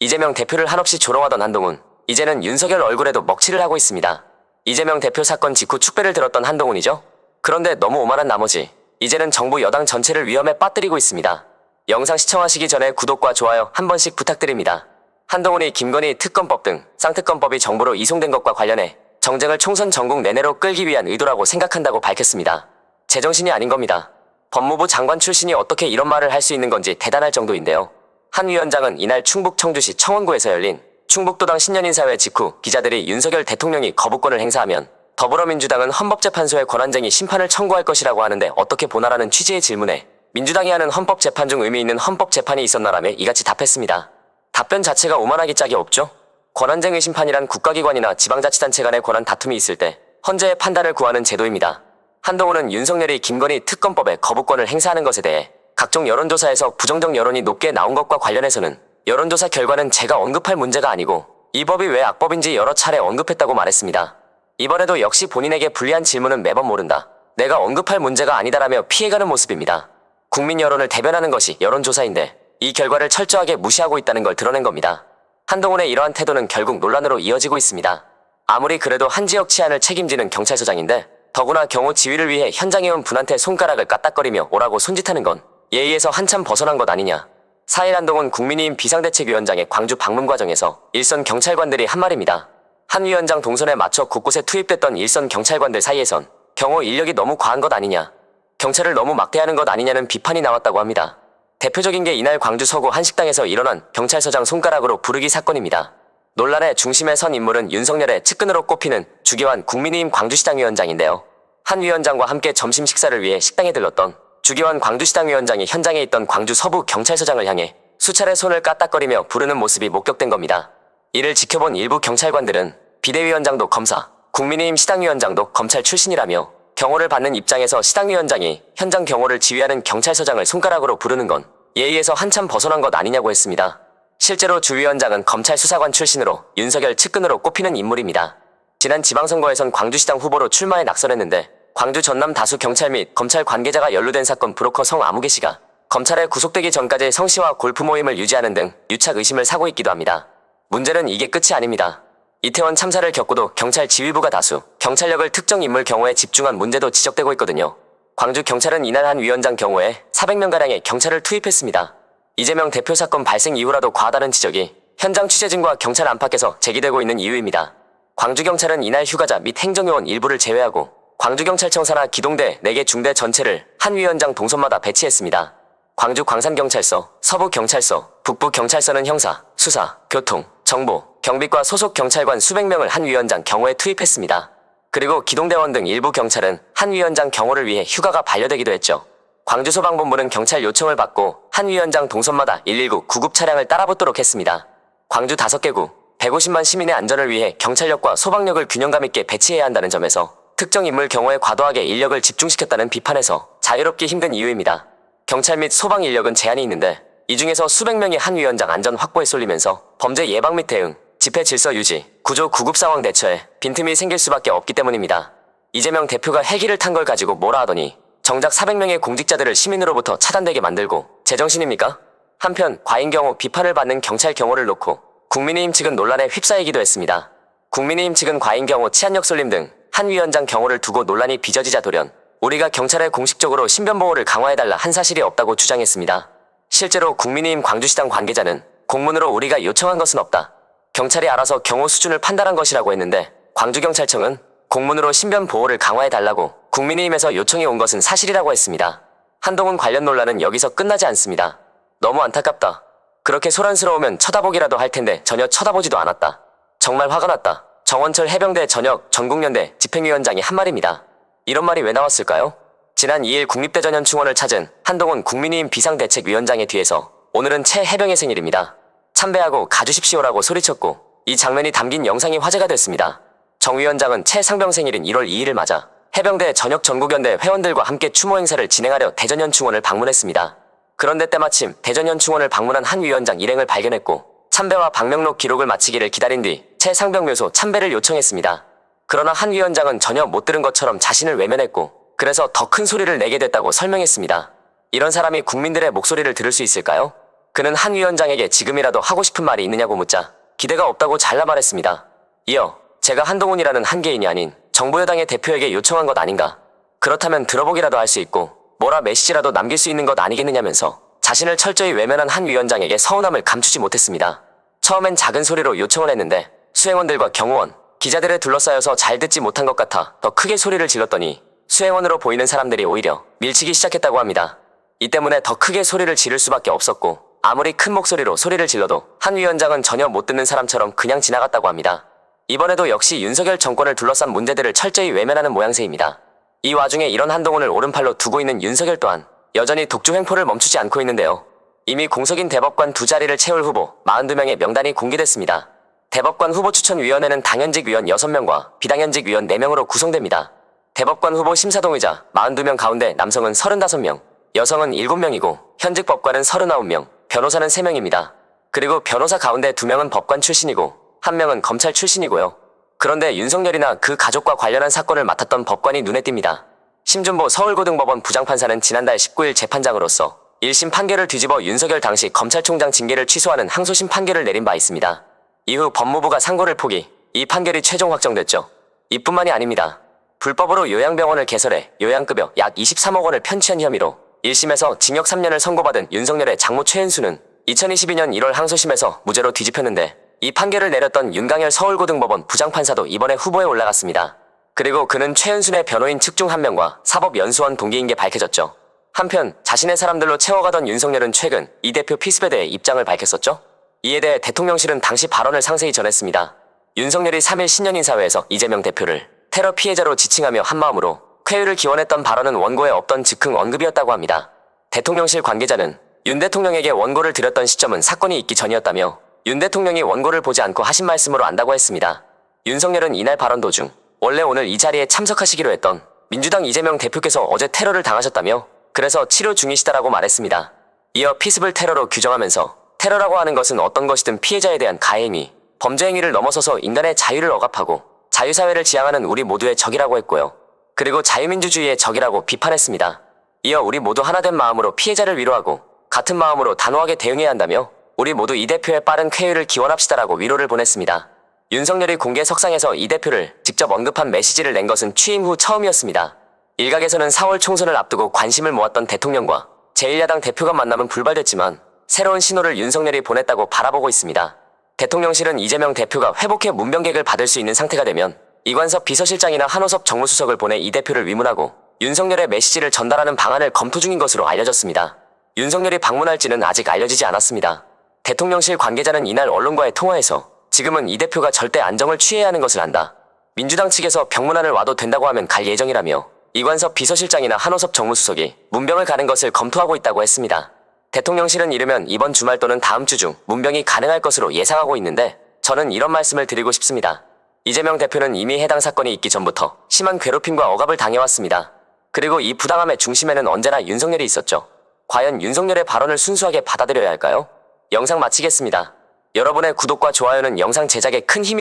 이재명 대표를 한없이 조롱하던 한동훈, 이제는 윤석열 얼굴에도 먹칠을 하고 있습니다. 이재명 대표 사건 직후 축배를 들었던 한동훈이죠. 그런데 너무 오만한 나머지 이제는 정부 여당 전체를 위험에 빠뜨리고 있습니다. 영상 시청하시기 전에 구독과 좋아요 한 번씩 부탁드립니다. 한동훈이 김건희 특검법 등 쌍특검법이 정부로 이송된 것과 관련해 정쟁을 총선 전국 내내로 끌기 위한 의도라고 생각한다고 밝혔습니다. 제정신이 아닌 겁니다. 법무부 장관 출신이 어떻게 이런 말을 할 수 있는 건지 대단할 정도인데요. 한 위원장은 이날 충북 청주시 청원구에서 열린 충북도당 신년인사회 직후 기자들이 윤석열 대통령이 거부권을 행사하면 더불어민주당은 헌법재판소에 권한쟁의 심판을 청구할 것이라고 하는데 어떻게 보나라는 취지의 질문에 민주당이 하는 헌법재판 중 의미 있는 헌법재판이 있었나라며 이같이 답했습니다. 답변 자체가 오만하기 짝이 없죠. 권한쟁의 심판이란 국가기관이나 지방자치단체 간의 권한 다툼이 있을 때 헌재의 판단을 구하는 제도입니다. 한동훈은 윤석열이 김건희 특검법에 거부권을 행사하는 것에 대해 각종 여론조사에서 부정적 여론이 높게 나온 것과 관련해서는 여론조사 결과는 제가 언급할 문제가 아니고 이 법이 왜 악법인지 여러 차례 언급했다고 말했습니다. 이번에도 역시 본인에게 불리한 질문은 매번 모른다, 내가 언급할 문제가 아니다라며 피해가는 모습입니다. 국민 여론을 대변하는 것이 여론조사인데 이 결과를 철저하게 무시하고 있다는 걸 드러낸 겁니다. 한동훈의 이러한 태도는 결국 논란으로 이어지고 있습니다. 아무리 그래도 한 지역 치안을 책임지는 경찰서장인데 더구나 경호 지휘를 위해 현장에 온 분한테 손가락을 까딱거리며 오라고 손짓하는 건 예의에서 한참 벗어난 것 아니냐. 4일 한동훈 국민의힘 비상대책위원장의 광주 방문 과정에서 일선 경찰관들이 한 말입니다. 한 위원장 동선에 맞춰 곳곳에 투입됐던 일선 경찰관들 사이에선 경호 인력이 너무 과한 것 아니냐, 경찰을 너무 막대하는 것 아니냐는 비판이 나왔다고 합니다. 대표적인 게 이날 광주 서구 한 식당에서 일어난 경찰서장 손가락으로 부르기 사건입니다. 논란의 중심에 선 인물은 윤석열의 측근으로 꼽히는 주기환 국민의힘 광주시당 위원장인데요. 한 위원장과 함께 점심 식사를 위해 식당에 들렀던 주기환 광주시당 위원장이 현장에 있던 광주 서부 경찰서장을 향해 수차례 손을 까딱거리며 부르는 모습이 목격된 겁니다. 이를 지켜본 일부 경찰관들은 비대위원장도 검사, 국민의힘 시당위원장도 검찰 출신이라며 경호를 받는 입장에서 시당위원장이 현장 경호를 지휘하는 경찰서장을 손가락으로 부르는 건 예의에서 한참 벗어난 것 아니냐고 했습니다. 실제로 주 위원장은 검찰 수사관 출신으로 윤석열 측근으로 꼽히는 인물입니다. 지난 지방선거에선 광주시당 후보로 출마해 낙선했는데 광주 전남 다수 경찰 및 검찰 관계자가 연루된 사건 브로커 성 아무개 씨가 검찰에 구속되기 전까지 성 씨와 골프 모임을 유지하는 등 유착 의심을 사고 있기도 합니다. 문제는 이게 끝이 아닙니다. 이태원 참사를 겪고도 경찰 지휘부가 다수 경찰력을 특정 인물 경호에 집중한 문제도 지적되고 있거든요. 광주 경찰은 이날 한 위원장 경호에 400명가량의 경찰을 투입했습니다. 이재명 대표 사건 발생 이후라도 과하다는 지적이 현장 취재진과 경찰 안팎에서 제기되고 있는 이유입니다. 광주경찰은 이날 휴가자 및 행정요원 일부를 제외하고 광주경찰청 산하 기동대 4개 중대 전체를 한 위원장 동선마다 배치했습니다. 광주 광산경찰서, 서부경찰서, 북부경찰서는 형사, 수사, 교통, 정보, 경비과 소속 경찰관 수백 명을 한 위원장 경호에 투입했습니다. 그리고 기동대원 등 일부 경찰은 한 위원장 경호를 위해 휴가가 반려되기도 했죠. 광주소방본부는 경찰 요청을 받고 한 위원장 동선마다 119 구급 차량을 따라붙도록 했습니다. 광주 5개 구, 150만 시민의 안전을 위해 경찰력과 소방력을 균형감 있게 배치해야 한다는 점에서 특정 인물 경호에 과도하게 인력을 집중시켰다는 비판에서 자유롭기 힘든 이유입니다. 경찰 및 소방 인력은 제한이 있는데 이 중에서 수백 명이 한 위원장 안전 확보에 쏠리면서 범죄 예방 및 대응, 집회 질서 유지, 구조 구급 상황 대처에 빈틈이 생길 수밖에 없기 때문입니다. 이재명 대표가 헬기를 탄 걸 가지고 뭐라 하더니 정작 400명의 공직자들을 시민으로부터 차단되게 만들고 제정신입니까? 한편 과잉 경호 비판을 받는 경찰 경호를 놓고 국민의힘 측은 논란에 휩싸이기도 했습니다. 국민의힘 측은 과잉 경호 치안력 쏠림 등 한 위원장 경호를 두고 논란이 빚어지자 돌연 우리가 경찰에 공식적으로 신변보호를 강화해달라 한 사실이 없다고 주장했습니다. 실제로 국민의힘 광주시당 관계자는 공문으로 우리가 요청한 것은 없다, 경찰이 알아서 경호 수준을 판단한 것이라고 했는데 광주경찰청은 공문으로 신변보호를 강화해달라고 국민의힘에서 요청이 온 것은 사실이라고 했습니다. 한동훈 관련 논란은 여기서 끝나지 않습니다. 너무 안타깝다. 그렇게 소란스러우면 쳐다보기라도 할 텐데 전혀 쳐다보지도 않았다. 정말 화가 났다. 정원철 해병대 전역 전국연대 집행위원장이 한 말입니다. 이런 말이 왜 나왔을까요? 지난 2일 국립대전현충원을 찾은 한동훈 국민의힘 비상대책위원장의 뒤에서 오늘은 채 해병의 생일입니다, 참배하고 가주십시오라고 소리쳤고 이 장면이 담긴 영상이 화제가 됐습니다. 정 위원장은 채 상병 생일인 1월 2일을 맞아 해병대 전역 전국연대 회원들과 함께 추모 행사를 진행하려 대전현충원을 방문했습니다. 그런데 때마침 대전현충원을 방문한 한 위원장 일행을 발견했고 참배와 방명록 기록을 마치기를 기다린 뒤 채 상병 묘소 참배를 요청했습니다. 그러나 한 위원장은 전혀 못 들은 것처럼 자신을 외면했고 그래서 더 큰 소리를 내게 됐다고 설명했습니다. 이런 사람이 국민들의 목소리를 들을 수 있을까요? 그는 한 위원장에게 지금이라도 하고 싶은 말이 있느냐고 묻자 기대가 없다고 잘라 말했습니다. 이어 제가 한동훈이라는 한 개인이 아닌 정부 여당의 대표에게 요청한 것 아닌가. 그렇다면 들어보기라도 할 수 있고 뭐라 메시지라도 남길 수 있는 것 아니겠느냐면서 자신을 철저히 외면한 한 위원장에게 서운함을 감추지 못했습니다. 처음엔 작은 소리로 요청을 했는데 수행원들과 경호원, 기자들에 둘러싸여서 잘 듣지 못한 것 같아 더 크게 소리를 질렀더니 수행원으로 보이는 사람들이 오히려 밀치기 시작했다고 합니다. 이 때문에 더 크게 소리를 지를 수밖에 없었고 아무리 큰 목소리로 소리를 질러도 한 위원장은 전혀 못 듣는 사람처럼 그냥 지나갔다고 합니다. 이번에도 역시 윤석열 정권을 둘러싼 문제들을 철저히 외면하는 모양새입니다. 이 와중에 이런 한동훈을 오른팔로 두고 있는 윤석열 또한 여전히 독주 횡포를 멈추지 않고 있는데요. 이미 공석인 대법관 2자리를 채울 후보 42명의 명단이 공개됐습니다. 대법관 후보 추천위원회는 당연직 위원 6명과 비당연직 위원 4명으로 구성됩니다. 대법관 후보 심사동의자 42명 가운데 남성은 35명, 여성은 7명이고 현직 법관은 39명, 변호사는 3명입니다. 그리고 변호사 가운데 2명은 법관 출신이고 1명은 검찰 출신이고요. 그런데 윤석열이나 그 가족과 관련한 사건을 맡았던 법관이 눈에 띕니다. 심준보 서울고등법원 부장판사는 지난달 19일 재판장으로서 1심 판결을 뒤집어 윤석열 당시 검찰총장 징계를 취소하는 항소심 판결을 내린 바 있습니다. 이후 법무부가 상고를 포기, 이 판결이 최종 확정됐죠. 이뿐만이 아닙니다. 불법으로 요양병원을 개설해 요양급여 약 23억 원을 편취한 혐의로 1심에서 징역 3년을 선고받은 윤석열의 장모 최은수는 2022년 1월 항소심에서 무죄로 뒤집혔는데 이 판결을 내렸던 윤강열 서울고등법원 부장판사도 이번에 후보에 올라갔습니다. 그리고 그는 최은순의 변호인 측 중 한 명과 사법연수원 동기인 게 밝혀졌죠. 한편 자신의 사람들로 채워가던 윤석열은 최근 이 대표 피습에 대해 입장을 밝혔었죠. 이에 대해 대통령실은 당시 발언을 상세히 전했습니다. 윤석열이 3일 신년인사회에서 이재명 대표를 테러 피해자로 지칭하며 한마음으로 쾌유를 기원했던 발언은 원고에 없던 즉흥 언급이었다고 합니다. 대통령실 관계자는 윤 대통령에게 원고를 드렸던 시점은 사건이 있기 전이었다며 윤 대통령이 원고를 보지 않고 하신 말씀으로 안다고 했습니다. 윤석열은 이날 발언 도중 원래 오늘 이 자리에 참석하시기로 했던 민주당 이재명 대표께서 어제 테러를 당하셨다며 그래서 치료 중이시다라고 말했습니다. 이어 피습을 테러로 규정하면서 테러라고 하는 것은 어떤 것이든 피해자에 대한 가해행위, 범죄행위를 넘어서서 인간의 자유를 억압하고 자유사회를 지향하는 우리 모두의 적이라고 했고요. 그리고 자유민주주의의 적이라고 비판했습니다. 이어 우리 모두 하나된 마음으로 피해자를 위로하고 같은 마음으로 단호하게 대응해야 한다며 우리 모두 이 대표의 빠른 쾌유를 기원합시다라고 위로를 보냈습니다. 윤석열이 공개 석상에서 이 대표를 직접 언급한 메시지를 낸 것은 취임 후 처음이었습니다. 일각에서는 4월 총선을 앞두고 관심을 모았던 대통령과 제1야당 대표가 만남은 불발됐지만 새로운 신호를 윤석열이 보냈다고 바라보고 있습니다. 대통령실은 이재명 대표가 회복해 문병객을 받을 수 있는 상태가 되면 이관섭 비서실장이나 한호섭 정무수석을 보내 이 대표를 위문하고 윤석열의 메시지를 전달하는 방안을 검토 중인 것으로 알려졌습니다. 윤석열이 방문할지는 아직 알려지지 않았습니다. 대통령실 관계자는 이날 언론과의 통화에서 지금은 이 대표가 절대 안정을 취해야 하는 것을 안다. 민주당 측에서 병문안을 와도 된다고 하면 갈 예정이라며 이관섭 비서실장이나 한호섭 정무수석이 문병을 가는 것을 검토하고 있다고 했습니다. 대통령실은 이르면 이번 주말 또는 다음 주 중 문병이 가능할 것으로 예상하고 있는데 저는 이런 말씀을 드리고 싶습니다. 이재명 대표는 이미 해당 사건이 있기 전부터 심한 괴롭힘과 억압을 당해왔습니다. 그리고 이 부당함의 중심에는 언제나 윤석열이 있었죠. 과연 윤석열의 발언을 순수하게 받아들여야 할까요? 영상 마치겠습니다. 여러분의 구독과 좋아요는 영상 제작에 큰 힘이